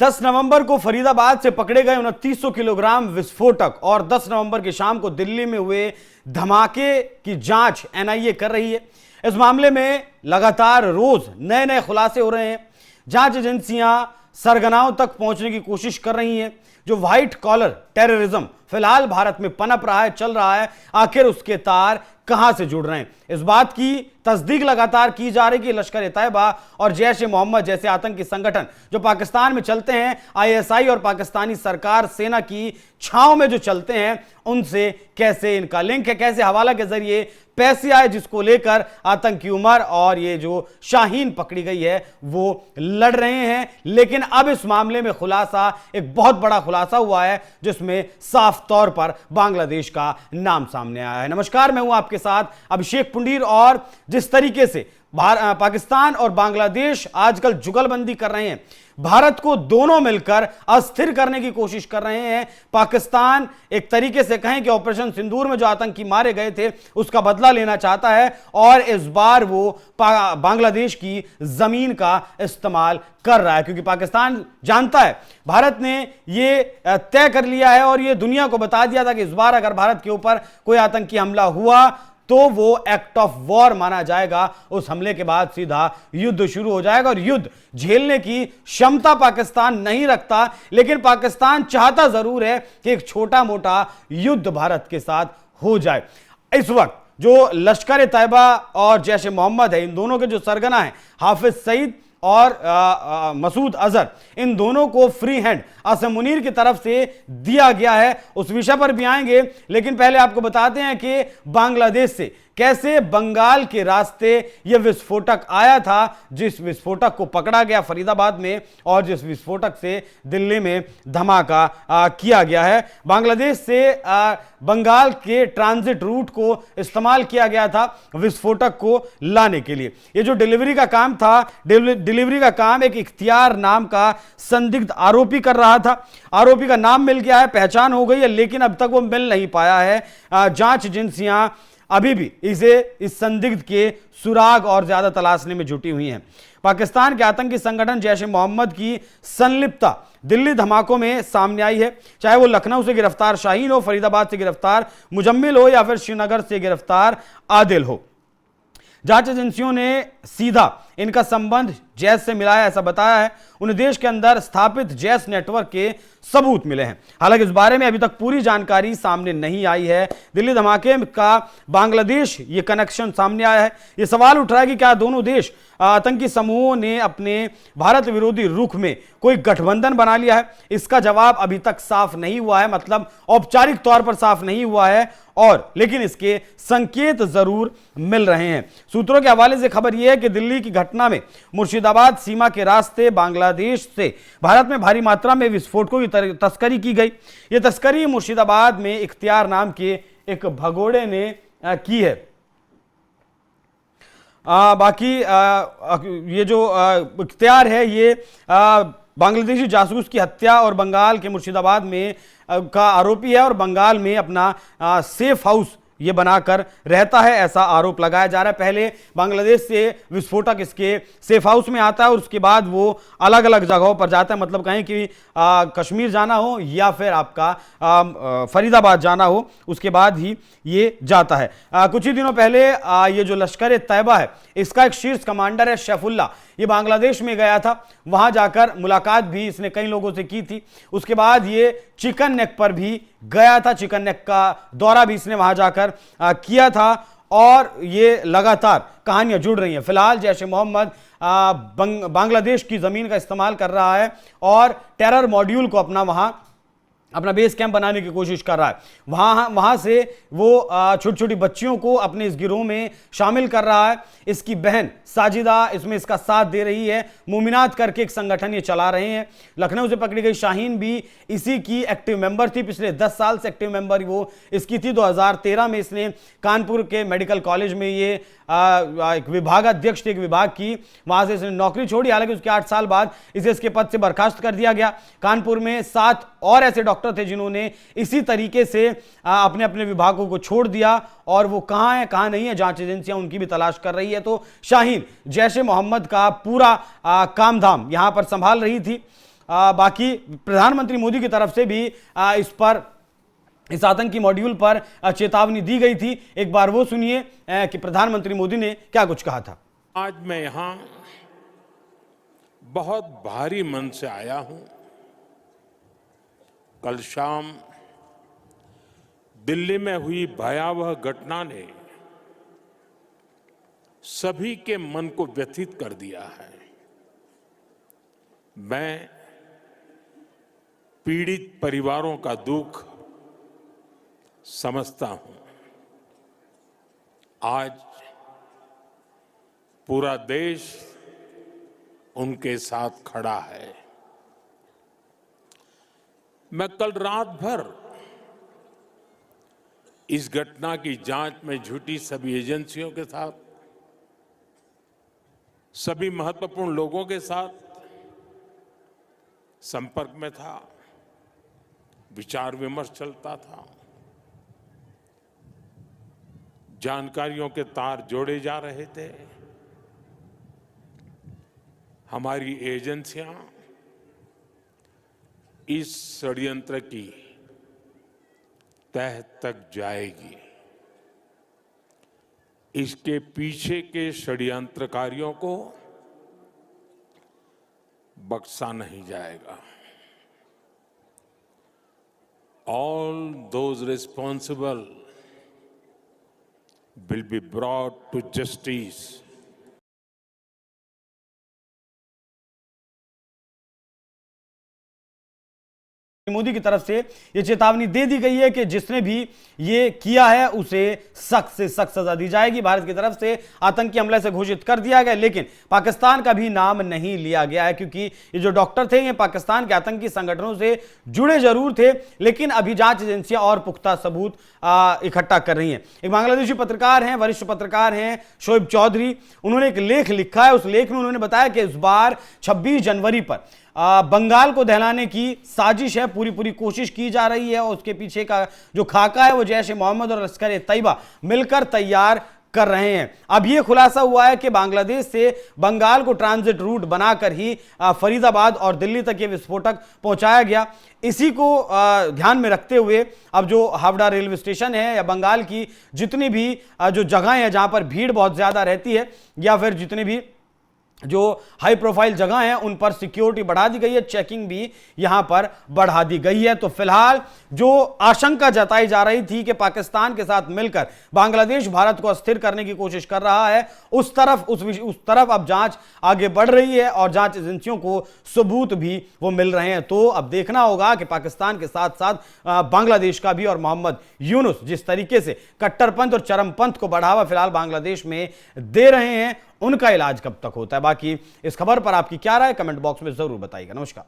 10 नवंबर को फरीदाबाद से पकड़े गए 2900 किलोग्राम विस्फोटक और 10 नवंबर की शाम को दिल्ली में हुए धमाके की जांच एनआईए कर रही है। इस मामले में लगातार रोज नए नए खुलासे हो रहे हैं। जांच एजेंसियां सरगनाओं तक पहुंचने की कोशिश कर रही हैं। जो व्हाइट कॉलर टेररिज्म फिलहाल भारत में पनप रहा है, चल रहा है, आखिर उसके तार कहां से जुड़ रहे हैं, इस बात की तस्दीक लगातार की जा रही कि लश्कर ए तैयबा और जैश ए मोहम्मद जैसे आतंकी संगठन जो पाकिस्तान में चलते हैं, आईएसआई और पाकिस्तानी सरकार सेना की छांव में जो चलते हैं, उनसे कैसे इनका लिंक है, कैसे हवाला के जरिए पैसे आए, जिसको लेकर आतंकी उमर और ये जो शाहीन पकड़ी गई है वो लड़ रहे हैं। लेकिन अब इस मामले में खुलासा, एक बहुत बड़ा खुलासा हुआ है जिसमें साफ तौर पर बांग्लादेश का नाम सामने आया है। नमस्कार, मैं हूं आपके साथ अभिषेक पुंडीर। और जिस तरीके से पाकिस्तान और बांग्लादेश आजकल जुगलबंदी कर रहे हैं, भारत को दोनों मिलकर अस्थिर करने की कोशिश कर रहे हैं। पाकिस्तान एक तरीके से कहें कि ऑपरेशन सिंदूर में जो आतंकी मारे गए थे उसका बदला लेना चाहता है और इस बार वो बांग्लादेश की जमीन का इस्तेमाल कर रहा है, क्योंकि पाकिस्तान जानता है भारत ने ये तय कर लिया है और ये दुनिया को बता दिया था कि इस बार अगर भारत के ऊपर कोई आतंकी हमला हुआ तो वो एक्ट ऑफ वॉर माना जाएगा। उस हमले के बाद सीधा युद्ध शुरू हो जाएगा और युद्ध झेलने की क्षमता पाकिस्तान नहीं रखता, लेकिन पाकिस्तान चाहता जरूर है कि एक छोटा मोटा युद्ध भारत के साथ हो जाए। इस वक्त जो लश्कर ए तैयबा और जैश ए मोहम्मद है, इन दोनों के जो सरगना है हाफिज सईद और मसूद अजहर, इन दोनों को फ्री हैंड असम मुनीर की तरफ से दिया गया है। उस विषय पर भी आएंगे, लेकिन पहले आपको बताते हैं कि बांग्लादेश से कैसे बंगाल के रास्ते यह विस्फोटक आया था, जिस विस्फोटक को पकड़ा गया फरीदाबाद में और जिस विस्फोटक से दिल्ली में धमाका किया गया है। बांग्लादेश से बंगाल के ट्रांजिट रूट को इस्तेमाल किया गया था विस्फोटक को लाने के लिए। ये जो डिलीवरी का काम था, डिलीवरी का काम एक इख्तियार नाम का संदिग्ध आरोपी कर रहा था। आरोपी का नाम मिल गया है, पहचान हो गई है, लेकिन अब तक वो मिल नहीं पाया है। जांच एजेंसियां अभी भी इस संदिग्ध के सुराग और ज्यादा तलाशने में जुटी हुई हैं। पाकिस्तान के आतंकी संगठन जैश ए मोहम्मद की संलिप्तता दिल्ली धमाकों में सामने आई है, चाहे वो लखनऊ से गिरफ्तार शाहीन हो, फरीदाबाद से गिरफ्तार मुजम्मिल हो या फिर श्रीनगर से गिरफ्तार आदिल हो। जांच एजेंसियों ने सीधा इनका संबंध जैश से मिलाया, ऐसा बताया है। उन्हें देश के अंदर स्थापित जैश नेटवर्क के सबूत मिले हैं। हालांकि इस बारे में अभी तक पूरी जानकारी सामने नहीं आई है। दिल्ली धमाके का बांग्लादेश ये कनेक्शन सामने आया है। ये सवाल उठ रहा है कि क्या दोनों देश आतंकी समूहों ने अपने भारत विरोधी रुख में कोई गठबंधन बना लिया है? इसका जवाब अभी तक साफ नहीं हुआ है, मतलब औपचारिक तौर पर साफ नहीं हुआ है, और लेकिन इसके संकेत जरूर मिल रहे हैं। सूत्रों के हवाले से खबर यह है कि दिल्ली की घटना में मुर्शिदाबाद सीमा के रास्ते बांग्लादेश से भारत में भारी मात्रा में विस्फोटकों की तस्करी की गई। यह तस्करी मुर्शिदाबाद में इख्तियार नाम के एक भगोड़े ने की है। बाकी ये जो इख्तियार है ये बांग्लादेशी जासूस की हत्या और बंगाल के मुर्शिदाबाद में का आरोपी है और बंगाल में अपना सेफ हाउस ये बनाकर रहता है, ऐसा आरोप लगाया जा रहा है। पहले बांग्लादेश से विस्फोटक इसके सेफ हाउस में आता है और उसके बाद वो अलग अलग जगहों पर जाता है, मतलब कहें कि कश्मीर जाना हो या फिर आपका फरीदाबाद जाना हो, उसके बाद ही ये जाता है। कुछ ही दिनों पहले ये जो लश्कर ए तैयबा है, इसका एक शीर्ष कमांडर है सैफुल्ला, ये बांग्लादेश में गया था। वहां जाकर मुलाकात भी इसने कई लोगों से की थी। उसके बाद ये चिकन नेक पर भी गया था, चिकन नेक का दौरा भी इसने वहां जाकर किया था और ये लगातार कहानियां जुड़ रही हैं। फिलहाल जैश ए मोहम्मद बांग्लादेश की जमीन का इस्तेमाल कर रहा है और टेरर मॉड्यूल को अपना बेस कैंप बनाने की कोशिश कर रहा है। वहां से वो छोटी छोटी बच्चियों को अपने इस गिरोह में शामिल कर रहा है। इसकी बहन साजिदा इसमें इसका साथ दे रही है। मोमिनात करके एक संगठन ये चला रहे हैं। लखनऊ से पकड़ी गई शाहीन भी इसी की एक्टिव मेंबर थी, पिछले 10 साल से एक्टिव मेंबर वो इसकी थी। 2013 में इसने कानपुर के मेडिकल कॉलेज में ये एक विभागाध्यक्ष थे, एक विभाग की, वहां से इसने नौकरी छोड़ी। हालांकि उसके 8 साल बाद इसे इसके पद से बर्खास्त कर दिया गया। कानपुर में 7 और ऐसे डॉक्टर थे जिन्होंने इसी तरीके से अपने अपने विभागों को छोड़ दिया और वो कहां है कहां नहीं है, जांच एजेंसियां उनकी भी तलाश कर रही है। तो शाहीन जैश ए मोहम्मद का पूरा काम धाम यहां पर संभाल रही थी। बाकी प्रधानमंत्री मोदी की तरफ से भी इस आतंकी मॉड्यूल पर चेतावनी दी गई थी। एक बार वो सुनिए कि प्रधानमंत्री मोदी ने क्या कुछ कहा था। आज मैं यहां बहुत भारी मन से आया हूं। कल शाम दिल्ली में हुई भयावह घटना ने सभी के मन को व्यथित कर दिया है। मैं पीड़ित परिवारों का दुख समझता हूं। आज पूरा देश उनके साथ खड़ा है। मैं कल रात भर इस घटना की जांच में जुटी सभी एजेंसियों के साथ, सभी महत्वपूर्ण लोगों के साथ संपर्क में था, विचार विमर्श चलता था, जानकारियों के तार जोड़े जा रहे थे। हमारी एजेंसियां इस षड्यंत्र की तह तक जाएगी। इसके पीछे के षड्यंत्रकारियों को बख्शा नहीं जाएगा। All those responsible will be brought to justice. Modi की तरफ से यह चेतावनी दे दी गई है कि जिसने भी ये किया है उसे सख्त से सख्त सजा दी जाएगी। भारत की तरफ से आतंकी हमले से घोषित कर दिया गया, लेकिन पाकिस्तान का भी नाम नहीं लिया गया है, क्योंकि ये जो डॉक्टर थे ये पाकिस्तान के आतंकी संगठनों से जुड़े जरूर थे, लेकिन अभी जांच एजेंसियां और पुख्ता सबूत इकट्ठा कर रही हैं। एक बांग्लादेशी पत्रकार हैं, वरिष्ठ पत्रकार हैं शोएब चौधरी, उन्होंने एक लेख लिखा है। उस लेख में उन्होंने बताया कि इस बार 26 जनवरी पर बंगाल को दहलाने की साजिश है, पूरी कोशिश की जा रही है और उसके पीछे का जो खाका है वो जैश ए मोहम्मद और लश्कर ए तैयबा मिलकर तैयार कर रहे हैं। अब यह खुलासा हुआ है कि बांग्लादेश से बंगाल को ट्रांजिट रूट बनाकर ही फरीदाबाद और दिल्ली तक ये विस्फोटक पहुंचाया गया। इसी को ध्यान में रखते हुए अब जो हावड़ा रेलवे स्टेशन है या बंगाल की जितनी भी जो जगहें हैं जहां पर भीड़ बहुत ज्यादा रहती है या फिर जितनी भी जो हाई प्रोफाइल जगह हैं उन पर सिक्योरिटी बढ़ा दी गई है, चेकिंग भी यहां पर बढ़ा दी गई है। तो फिलहाल जो आशंका जताई जा रही थी कि पाकिस्तान के साथ मिलकर बांग्लादेश भारत को अस्थिर करने की कोशिश कर रहा है, उस तरफ अब जांच आगे बढ़ रही है और जांच एजेंसियों को सबूत भी वो मिल रहे हैं। तो अब देखना होगा कि पाकिस्तान के साथ साथ बांग्लादेश का भी और मोहम्मद यूनुस जिस तरीके से कट्टरपंथ और चरमपंथ को बढ़ावा फिलहाल बांग्लादेश में दे रहे हैं, उनका इलाज कब तक होता है। बाकी इस खबर पर आपकी क्या राय, कमेंट बॉक्स में जरूर बताइएगा। नमस्कार।